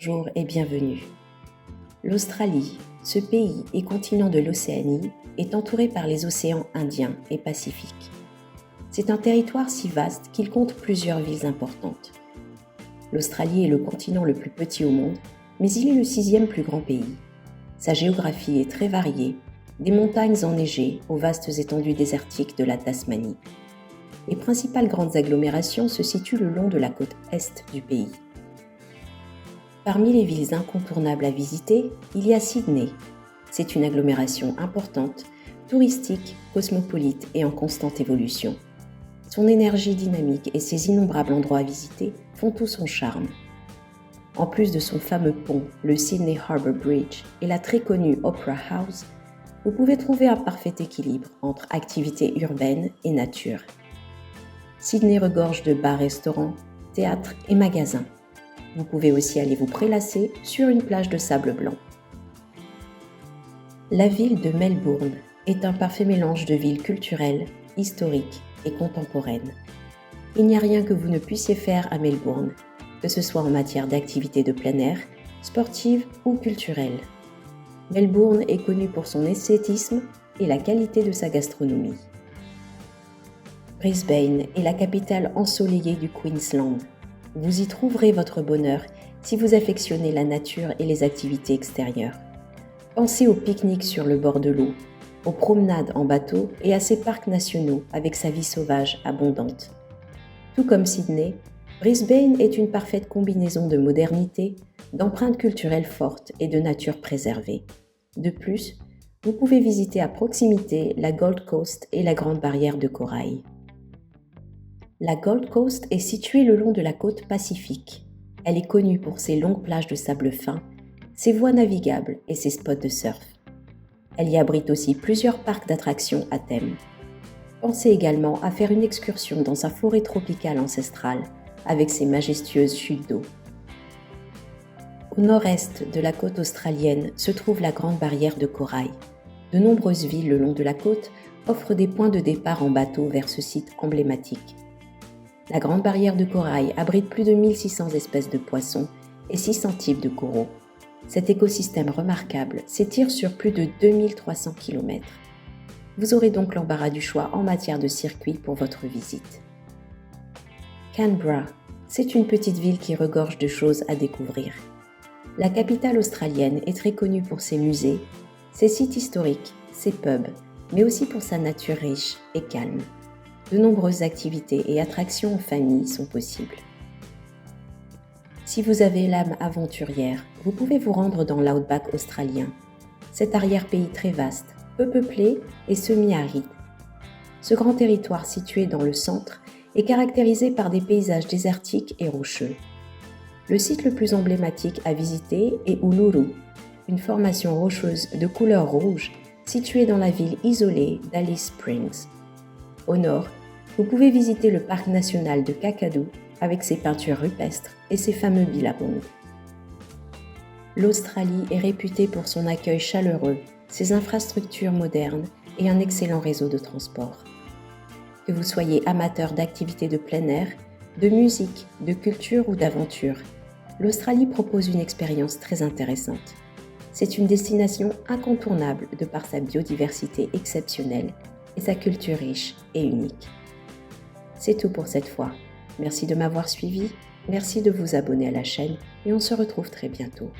Bonjour et bienvenue. L'Australie, ce pays et continent de l'Océanie, est entouré par les océans Indien et Pacifique. C'est un territoire si vaste qu'il compte plusieurs villes importantes. L'Australie est le continent le plus petit au monde, mais il est le 6e plus grand pays. Sa géographie est très variée, des montagnes enneigées aux vastes étendues désertiques de la Tasmanie. Les principales grandes agglomérations se situent le long de la côte est du pays. Parmi les villes incontournables à visiter, il y a Sydney. C'est une agglomération importante, touristique, cosmopolite et en constante évolution. Son énergie dynamique et ses innombrables endroits à visiter font tout son charme. En plus de son fameux pont, le Sydney Harbour Bridge et la très connue Opera House, vous pouvez trouver un parfait équilibre entre activités urbaines et nature. Sydney regorge de bars-restaurants, théâtres et magasins. Vous pouvez aussi aller vous prélasser sur une plage de sable blanc. La ville de Melbourne est un parfait mélange de ville culturelle, historique et contemporaine. Il n'y a rien que vous ne puissiez faire à Melbourne, que ce soit en matière d'activités de plein air, sportives ou culturelles. Melbourne est connue pour son esthétisme et la qualité de sa gastronomie. Brisbane est la capitale ensoleillée du Queensland. Vous y trouverez votre bonheur si vous affectionnez la nature et les activités extérieures. Pensez aux pique-niques sur le bord de l'eau, aux promenades en bateau et à ses parcs nationaux avec sa vie sauvage abondante. Tout comme Sydney, Brisbane est une parfaite combinaison de modernité, d'empreintes culturelles fortes et de nature préservée. De plus, vous pouvez visiter à proximité la Gold Coast et la Grande Barrière de Corail. La Gold Coast est située le long de la côte Pacifique. Elle est connue pour ses longues plages de sable fin, ses voies navigables et ses spots de surf. Elle y abrite aussi plusieurs parcs d'attractions à thème. Pensez également à faire une excursion dans sa forêt tropicale ancestrale avec ses majestueuses chutes d'eau. Au nord-est de la côte australienne se trouve la Grande Barrière de Corail. De nombreuses villes le long de la côte offrent des points de départ en bateau vers ce site emblématique. La Grande Barrière de Corail abrite plus de 1600 espèces de poissons et 600 types de coraux. Cet écosystème remarquable s'étire sur plus de 2300 km. Vous aurez donc l'embarras du choix en matière de circuit pour votre visite. Canberra, c'est une petite ville qui regorge de choses à découvrir. La capitale australienne est très connue pour ses musées, ses sites historiques, ses pubs, mais aussi pour sa nature riche et calme. De nombreuses activités et attractions en famille sont possibles. Si vous avez l'âme aventurière, vous pouvez vous rendre dans l'outback australien. Cet arrière-pays très vaste, peu peuplé et semi-aride. Ce grand territoire situé dans le centre est caractérisé par des paysages désertiques et rocheux. Le site le plus emblématique à visiter est Uluru, une formation rocheuse de couleur rouge située dans la ville isolée d'Alice Springs. Au nord, vous pouvez visiter le parc national de Kakadu avec ses peintures rupestres et ses fameux billabongs. L'Australie est réputée pour son accueil chaleureux, ses infrastructures modernes et un excellent réseau de transport. Que vous soyez amateur d'activités de plein air, de musique, de culture ou d'aventure, l'Australie propose une expérience très intéressante. C'est une destination incontournable de par sa biodiversité exceptionnelle et sa culture riche et unique. C'est tout pour cette fois. Merci de m'avoir suivi, merci de vous abonner à la chaîne et on se retrouve très bientôt.